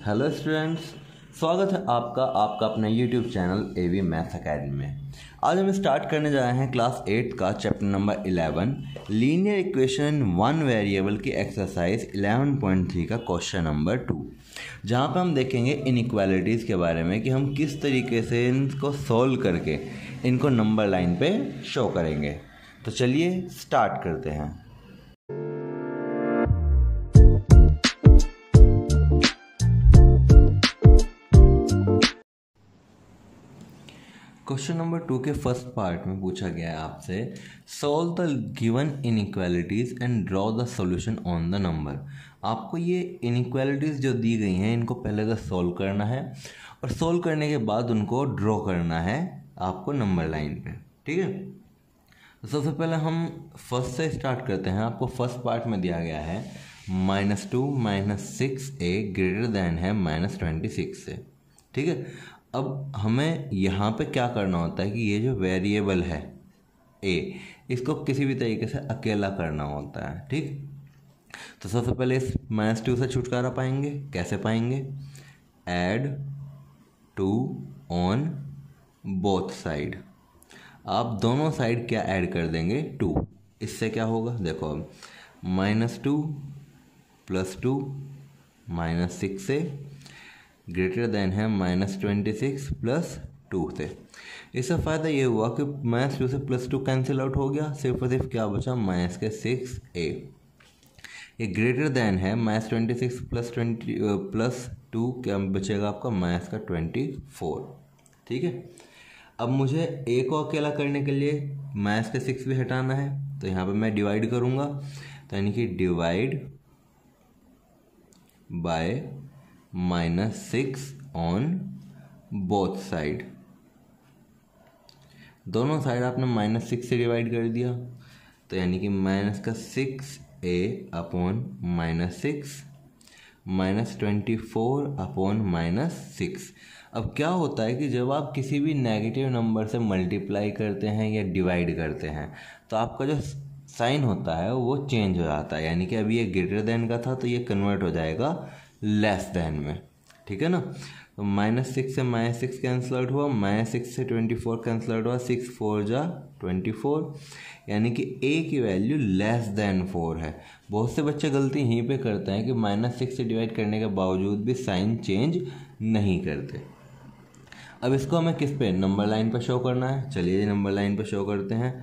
Hello students, स्वागत है आपका अपना YouTube channel AV maths academy में। आज हम स्टार्ट करने जा रहे हैं क्लास 8 का chapter number 11 linear equation in one variable की एक्सरसाइज 11.3 का क्वेश्चन नंबर 2, जहां पर हम देखेंगे इनइक्वालिटीज़ के बारे में कि हम किस तरीके से इनको सॉल्व करके इनको नंबर लाइन पे शो करेंगे। तो चलिए स्टार्ट करते हैं। क्वेश्चन नंबर 2 के फर्स्ट पार्ट में पूछा गया है आपसे, solve the given inequalities and draw the solution on the number. आपको ये इनइक्वालिटीज़ जो दी गई हैं इनको पहले तो सॉल्व करना है और सॉल्व करने के बाद उनको ड्रॉ करना है आपको नंबर लाइन पे। ठीक है, तो सबसे पहले हम फर्स्ट से स्टार्ट करते हैं। आपको फर्स्ट पार्ट में दिया गया है -2 -6a ग्रेटर देन है -26 से। ठीक है, अब हमें यहाँ पे क्या करना होता है कि ये जो वेरिएबल है a, इसको किसी भी तरीके से अकेला करना होता है। ठीक, तो सबसे पहले इस -2 से छुटकारा पाएंगे। कैसे पाएंगे? Add 2 on both side. आप दोनों साइड क्या ऐड कर देंगे? 2। इससे क्या होगा? देखो अब -2 + 2 -6 से ग्रेटर देन है -26 + 2 से। इससे फ़ायदा ये हुआ कि -2 से +2 कैंसिल आउट हो गया, सिर्फ और सिर्फ क्या बचा? -6a। ये ग्रेटर देन है -26 + 2 क्या बचेगा आपका? -24। ठीक है, अब मुझे a को अकेला करने के लिए -6 भी हटाना है, तो यहाँ पे मैं डिवाइड करूँगा, तो यानी कि divide bye -6 on both side. दोनों साइड आपने -6 से डिवाइड कर दिया, तो यानी कि -6a अपॉन -6 -24 अपॉन -6। अब क्या होता है कि जब आप किसी भी नेगेटिव नंबर से मल्टीप्लाई करते हैं या डिवाइड करते हैं तो आपका जो साइन होता है वो चेंज हो जाता है। यानी कि अभी ये ग्रेटर देन का था तो ये कन्वर्ट हो जाएगा लेस देन में। ठीक है ना, तो -6 से -6 कैंसिल आउट हुआ, -6 से 24 कैंसिल आउट हुआ, 6 4 जा 24, यानी कि a की वैल्यू लेस देन 4 है। बहुत से बच्चे गलती यहीं पे करते हैं कि -6 से डिवाइड करने के बावजूद भी साइन चेंज नहीं करते। अब इसको हमें किस पे? नंबर लाइन पे शो करना है। चलिए नंबर लाइन पे शो करते हैं।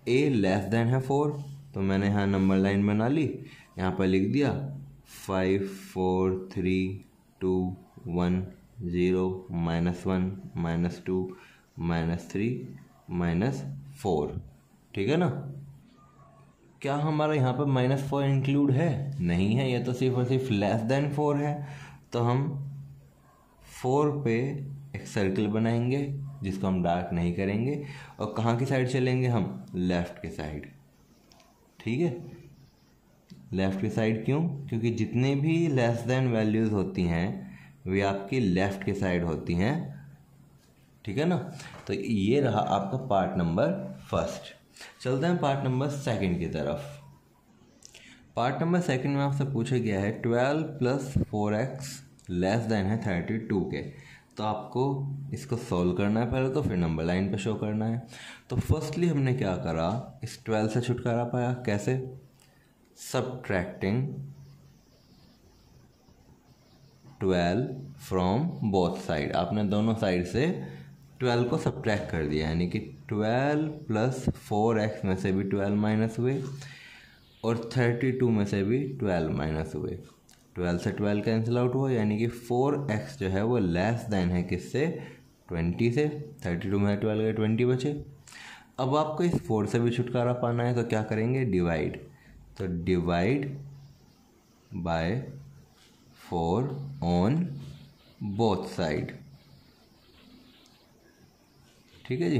a लेस देन है 4, तो मैंने यहाँ नंबर लाइन बना ली, यहाँ पर लिख दिया 5 4 3 2 1 0 -1 -2 -3 -4। ठीक है ना, क्या हमारा यहाँ पर -4 इंक्लूड है? नहीं है, ये तो सिर्फ और सिर्फ लेस देन 4 है। तो हम 4 पे एक सर्कल बनाएंगे जिसको हम डार्क नहीं करेंगे, और कहाँ की साइड चलेंगे हम? लेफ़्ट की साइड। ठीक है, लेफ़्ट की साइड क्यों? क्योंकि जितने भी लेस देन वैल्यूज़ होती हैं वे आपकी लेफ़्ट की साइड होती हैं। ठीक है ना, तो ये रहा आपका पार्ट नंबर फर्स्ट। चलते हैं पार्ट नंबर सेकंड की तरफ। पार्ट नंबर सेकंड में आपसे पूछा गया है 12 + 4x लेस देन है 32 के। तो आपको इसको सॉल्व करना है पहले, तो फिर नंबर लाइन पे शो करना है। तो फर्स्टली हमने क्या करा? इस 12 से छुटकारा पाया। कैसे? Subtracting 12 from both side. आपने दोनों साइड से 12 को सब्ट्रैक्ट कर दिया, यानी कि 12 + 4x में से भी 12 माइनस हुए और 32 में से भी 12 माइनस हुए। 12 से 12 कैंसिल आउट हुआ, यानी कि 4x जो है वो लेस देन है किससे? 20 से। 32 में 12 गए, 20 बचे। अब आपको इस 4 से भी छुटकारा पाना है, तो क्या करेंगे? डिवाइड। तो divide by 4 on both side. ठीक है जी,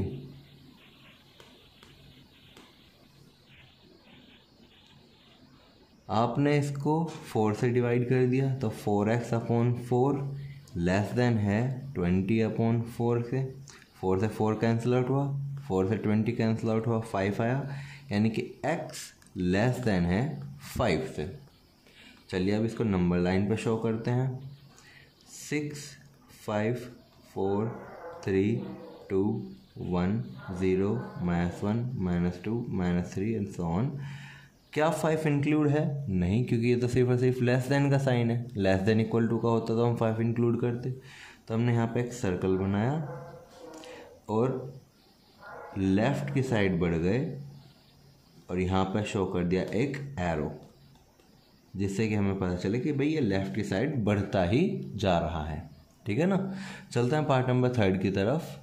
आपने इसको 4 से डिवाइड कर दिया, तो 4x अपॉन 4 लेस देन है 20 अपॉन 4 से। 4 से 4 कैंसिल आउट हुआ, 4 से 20 कैंसिल आउट हुआ, 5 आया, यानी कि x लेस देन है 5 से। चलिए अब इसको नंबर लाइन पे शो करते हैं। 6 5 4 3 2 1 0 -1 -2 -3 एंड सो ऑन। क्या 5 इंक्लूड है? नहीं, क्योंकि ये तो सिर्फ और सिर्फ लेस देन का साइन है। लेस देन इक्वल टू का होता तो हम 5 इंक्लूड करते। तो हमने यहाँ पे एक सर्कल बनाया और लेफ़्ट की साइड बढ़ गए और यहाँ पे शो कर दिया एक एरो, जिससे कि हमें पता चले कि भाई ये लेफ़्ट की साइड बढ़ता ही जा रहा है। ठीक है ना। चलते हैं पार्ट नंबर 3 की तरफ।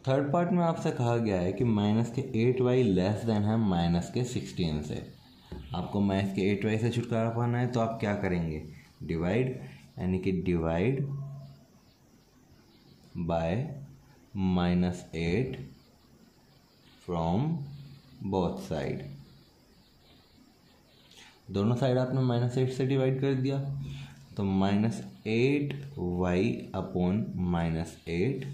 थर्ड पार्ट में आपसे कहा गया है कि माइनस के 8y लेस देन है माइनस के 16 से। आपको माइनस के 8y से छुटकारा पाना है तो आप क्या करेंगे? डिवाइड, यानी कि divide bye -8 from both side. दोनों साइड आपने -8 से डिवाइड कर दिया तो -8y अपॉन -8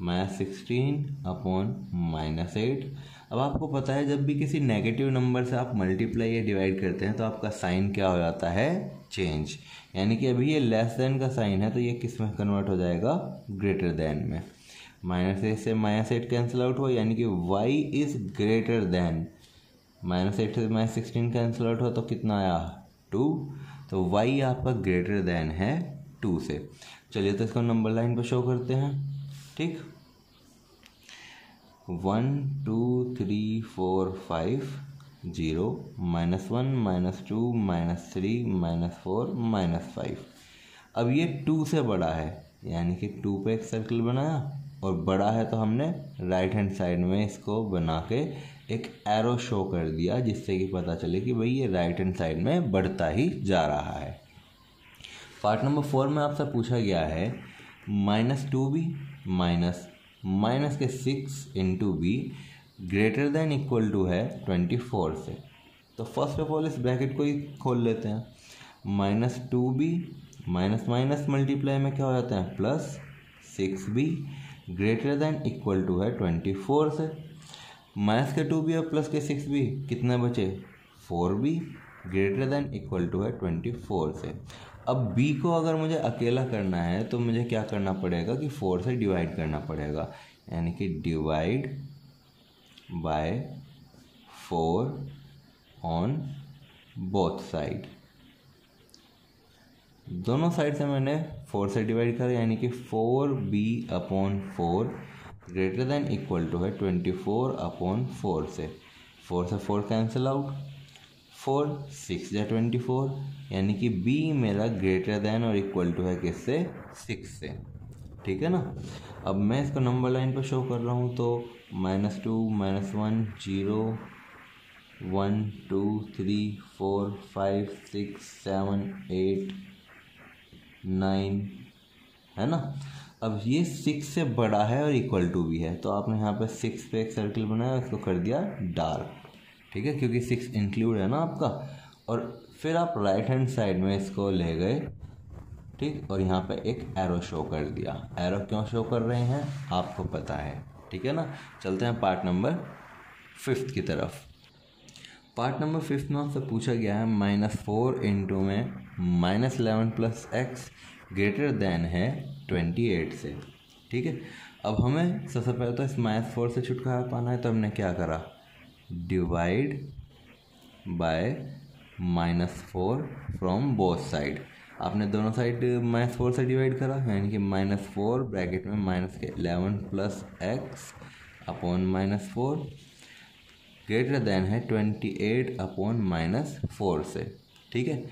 -16 अपॉन -8। अब आपको पता है जब भी किसी नेगेटिव नंबर से आप मल्टीप्लाई या डिवाइड करते हैं तो आपका साइन क्या हो जाता है? चेंज। यानी कि अभी ये लेस देन का साइन है तो ये किस में कन्वर्ट हो जाएगा? ग्रेटर देन में। -8 से -8 कैंसिल आउट हुआ, यानी कि y इज ग्रेटर देन। -8 से -16 कैंसिल आउट हुआ तो कितना आया? 2। तो y आपका ग्रेटर देन है 2 से। चलिए तो इसको नंबर लाइन पर शो करते हैं। ठीक, 1 2 3 4 5 0 -1 -2 -3 -4 -5। अब ये 2 से बड़ा है, यानी कि 2 पे एक सर्कल बनाया और बड़ा है तो हमने राइट हैंड साइड में इसको बना के एक एरो शो कर दिया, जिससे कि पता चले कि भाई ये राइट हैंड साइड में बढ़ता ही जा रहा है। पार्ट नंबर 4 में आपसे पूछा गया है -2b माइनस के 6 into b greater than equal to है 24 से। तो फर्स्ट ऑफ ऑल इस ब्रैकेट को ही खोल लेते हैं। -2b माइनस माइनस मल्टीप्लाई में क्या हो जाता है? Plus 6b greater than equal to है 24 से। माइनस के 2b और प्लस के 6b कितने बचे? 4b greater than equal to है 24 से। अब b को अगर मुझे अकेला करना है तो मुझे क्या करना पड़ेगा कि 4 से डिवाइड करना पड़ेगा, यानी कि divide by 4 on both side. दोनों साइड से मैंने 4 से डिवाइड करा, यानी कि 4b upon 4 greater than equal to है 24 अपॉन 4 से। 4 से 4 कैंसिल आउट, 4 6 या 24, यानी कि b मेरा ग्रेटर देन और इक्वल टू है किससे? 6 से। ठीक है ना। अब मैं इसको नंबर लाइन पर शो कर रहा हूँ तो -2 -1 0 1 2 3 4 5 6 7 8 9 है ना। अब ये 6 से बड़ा है और इक्वल टू भी है तो आपने यहाँ पे 6 पे एक सर्कल बनाया, इसको कर दिया डार्क। ठीक है, क्योंकि 6 इंक्लूड है ना आपका। और फिर आप राइट हैंड साइड में इसको ले गए, ठीक, और यहाँ पे एक एरो शो कर दिया। एरो क्यों शो कर रहे हैं आपको पता है, ठीक है ना। चलते हैं पार्ट नंबर 5 की तरफ। पार्ट नंबर 5 में आपसे पूछा गया है -4 इंटू में -11 प्लस एक्स ग्रेटर देन है 28 से। ठीक है, अब हमें सबसे पहले तो इस -4 से छुटकारा पाना है तो हमने क्या करा? Divide by -4 from both side. आपने दोनों साइड -4 से डिवाइड करा, यानी कि -4 ब्रैकेट में माइनस के 11 plus x upon -4 greater then है 28 अपॉन -4 से। ठीक है,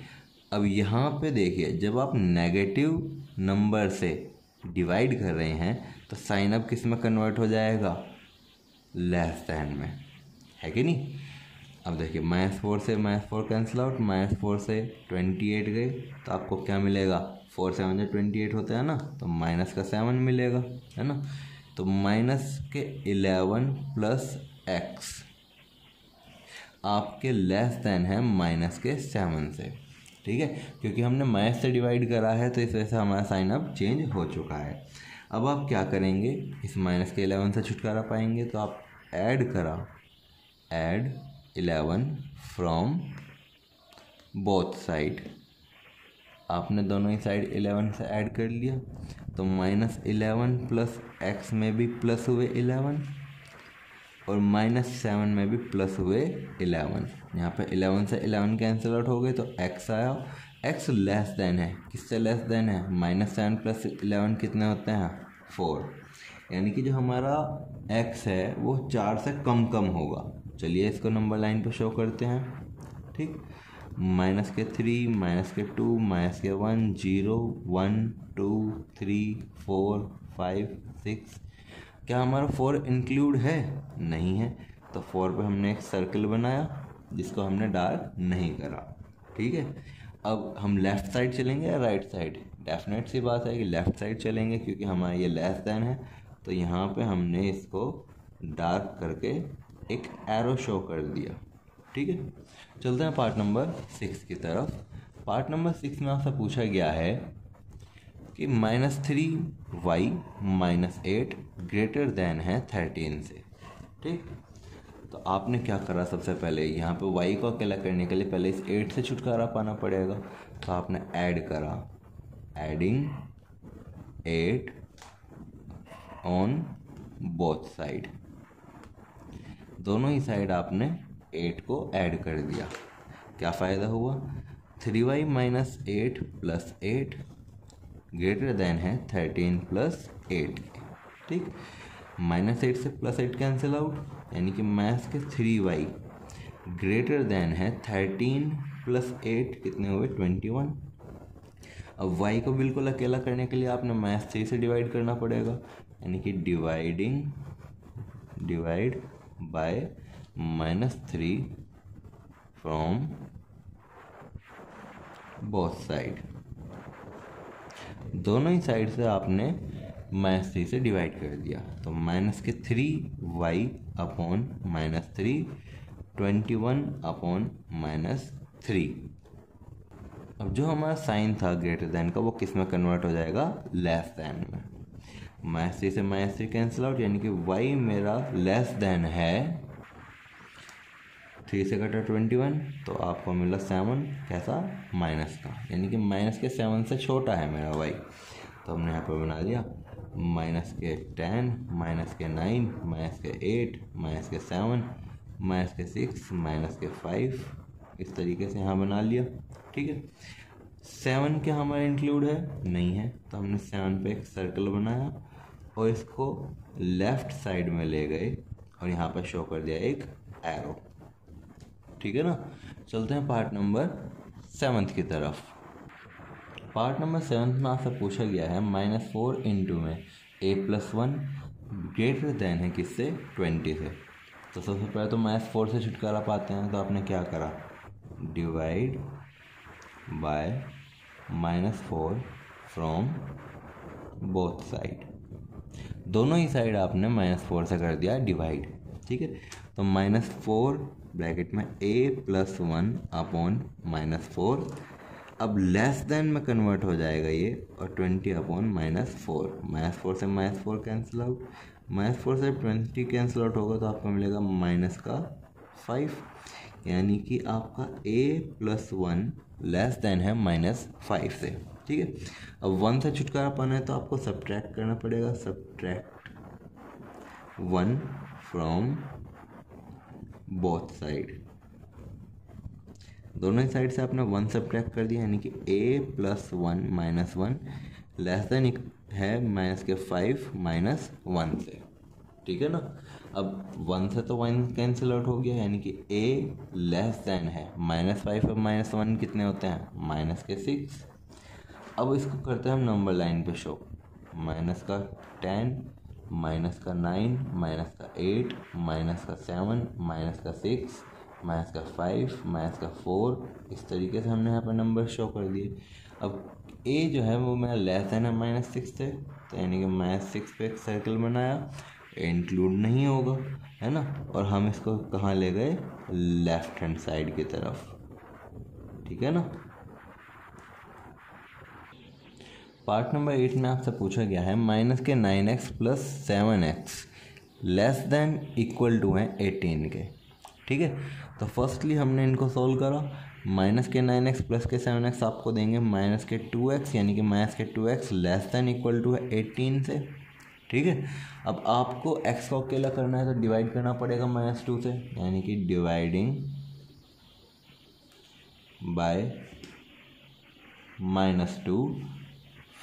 अब यहाँ पे देखिए जब आप नेगेटिव नंबर से डिवाइड कर रहे हैं तो साइन अब किस में कन्वर्ट हो जाएगा? लेस देन में, है कि नहीं। अब देखिए -4 से -4 कैंसिल आउट, -4 से 28 गए तो आपको क्या मिलेगा? 4 7 28 होता है ना, तो माइनस का 7 मिलेगा, है ना। तो माइनस के 11 प्लस एक्स आपके लेस देन है माइनस के 7 से। ठीक है, क्योंकि हमने माइनस से डिवाइड करा है तो इस वजह से हमारा साइन अब चेंज हो चुका है। अब आप क्या करेंगे? इस माइनस के 11 से छुटकारा पाएंगे तो आप ऐड करा, ऐड 11 फ्रॉम बोथ साइड। आपने दोनों ही साइड 11 से ऐड कर लिया, तो -11 प्लस x में भी प्लस हुए 11 और -7 में भी प्लस हुए 11। यहाँ पे 11 से 11 कैंसिल आउट हो गए तो x आया। x लेस देन है, किससे लेस देन है? -7 प्लस 11 कितने होते हैं? 4। यानी कि जो हमारा x है वो 4 से कम होगा। चलिए इसको नंबर लाइन पे शो करते हैं। ठीक, -3, -2, -1, 0, 1, 2, 3, 4, 5, 6। क्या हमारा 4 इंक्लूड है? नहीं है, तो 4 पे हमने एक सर्कल बनाया जिसको हमने डार्क नहीं करा। ठीक है, अब हम लेफ़्ट साइड चलेंगे या राइट साइड? डेफिनेट सी बात है कि लेफ़्ट साइड चलेंगे, क्योंकि हमारा ये लेस देन है। तो यहाँ पे हमने इसको डार्क करके एक एरो शो कर दिया। ठीक है, चलते हैं पार्ट नंबर 6 की तरफ। पार्ट नंबर 6 में आपसे पूछा गया है कि -3y -8 ग्रेटर देन है 13 से। ठीक, तो आपने क्या करा? सबसे पहले यहाँ पे y को अकेला करने के लिए पहले इस 8 से छुटकारा पाना पड़ेगा, तो आपने ऐड करा, एडिंग 8 ऑन बोथ साइड। दोनों ही साइड आपने 8 को ऐड कर दिया। क्या फ़ायदा हुआ? 3y -8 + 8 ग्रेटर देन है 13 + 8। ठीक, -8 से +8 कैंसिल आउट, यानी कि माइनस के 3y ग्रेटर देन है 13 + 8 कितने हुए? 21। अब y को बिल्कुल अकेला करने के लिए आपने -3 से डिवाइड करना पड़ेगा, यानी कि divide bye -3 from both side. दोनों ही साइड से आपने -3 से डिवाइड कर दिया, तो -3y अपॉन -3 21 अपॉन -3। अब जो हमारा साइन था ग्रेटर देन का, वो किस में कन्वर्ट हो जाएगा? लेस देन में। -3 से -3 कैंसिल आउट, यानी कि y मेरा लेस देन है 3 से कटा 21, तो आपको मिला 7। कैसा? माइनस का, यानी कि माइनस के 7 से छोटा है मेरा y। तो हमने यहाँ पर बना दिया -10, -9, -8, -7, -6, -5। इस तरीके से यहाँ बना लिया। ठीक है, 7 क्या हमारा इंक्लूड है? नहीं है, तो हमने 7 पे एक सर्कल बनाया और इसको लेफ्ट साइड में ले गए और यहाँ पर शो कर दिया एक एरो। ठीक है ना, चलते हैं पार्ट नंबर 7 की तरफ। पार्ट नंबर 7 में आपसे पूछा गया है -4 इंटू में a + 1 ग्रेटर देन है किससे? 20 से। तो सबसे पहले तो -4 से छुटकारा पाते हैं, तो आपने क्या करा? Divide by -4 from both side. दोनों ही साइड आपने -4 से कर दिया डिवाइड। ठीक है, तो -4 ब्रैकेट में a + 1 अपॉन -4। अब लेस देन में कन्वर्ट हो जाएगा ये, और 20 अपॉन -4। -4 से -4 कैंसिल आउट, -4 से 20 कैंसिल आउट होगा तो आपको मिलेगा -5, यानी कि आपका a + 1 लेस देन है -5 से। ठीक है, अब 1 से छुटकारा पाना है तो आपको सब्ट्रैक्ट करना पड़ेगा, सब्ट्रैक्ट 1 फ्रॉम बोथ साइड। दोनों ही साइड से आपने 1 सब्ट्रैक्ट कर दिया, यानी कि a + 1 -1 लेस देन है -5 -1 से। ठीक है ना, अब 1 से तो 1 कैंसिल आउट हो गया, यानी कि a लेस देन है -5 और -1 कितने होते हैं? -6। अब इसको करते हैं हम नंबर लाइन पे शो। -10, -9, -8, -7, -6, -5, -4। इस तरीके से हमने यहाँ पर नंबर शो कर दिए। अब a जो है वो मेरा लेस देन है -6 से, तो यानी कि -6 पे एक सर्कल बनाया, इंक्लूड नहीं होगा, है ना। और हम इसको कहाँ ले गए? लेफ्ट हैंड साइड की तरफ। ठीक है ना। पार्ट नंबर 8 में आपसे पूछा गया है -9x + 7x less than equal to है 18 के। ठीक है, तो फर्स्टली हमने इनको सोल्व करा। माइनस के 9x प्लस के 7x आपको देंगे माइनस के 2x, यानी कि माइनस के 2x less than equal to है 18 से। ठीक है, अब आपको x को अकेला करना है तो डिवाइड करना पड़ेगा -2 से, यानी कि dividing by -2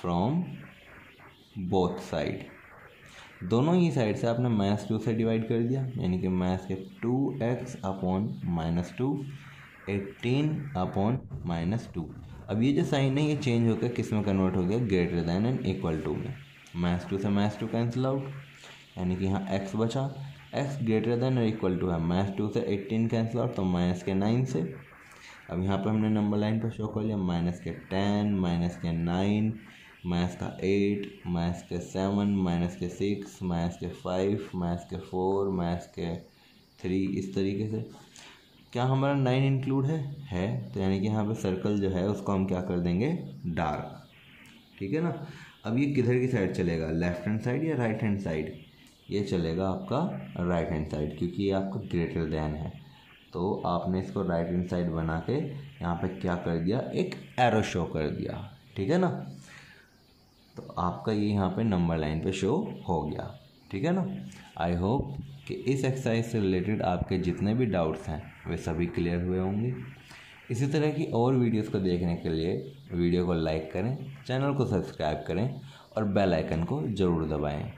from both side. दोनों ही साइड से आपने -2 से डिवाइड कर दिया, यानी कि माइनस के 2x अपॉन -2, 18 अपॉन -2। अब ये जो साइन है ये चेंज होकर किस में कन्वर्ट हो गया, greater than and equal to में। -2 से -2 कैंसिल आउट, यानी कि यहाँ x बचा, x ग्रेटर दैन और इक्वल टू है -2 से 18 कैंसिल आउट, तो माइनस के 9 से। अब यहाँ पे हमने नंबर लाइन पर शो कर लिया, माइनस के 10, माइनस के 9, माइनस का 8, माइनस के 7, माइनस के 6, माइनस के 5, माइनस के 4, माइनस के 3, इस तरीके से। क्या हमारा 9 इंक्लूड है तो यानी कि यहाँ पे सर्कल जो है उसको हम क्या कर देंगे, डार्क। ठीक है ना। अब ये किधर की साइड चलेगा, लेफ्ट हैंड साइड या राइट हैंड साइड, ये चलेगा आपका राइट हैंड साइड, क्योंकि ये आपका ग्रेटर दैन है। तो आपने इसको राइट हैंड साइड बना के यहाँ पे क्या कर दिया, एक एरो शो कर दिया। ठीक है ना, तो आपका ये यहाँ पे नंबर लाइन पे शो हो गया। ठीक है ना। आई होप कि इस एक्सरसाइज से रिलेटेड आपके जितने भी डाउट्स हैं वे सभी क्लियर हुए होंगे। इसी तरह की और वीडियोस को देखने के लिए वीडियो को लाइक करें, चैनल को सब्सक्राइब करें और बेल आइकन को ज़रूर दबाएं।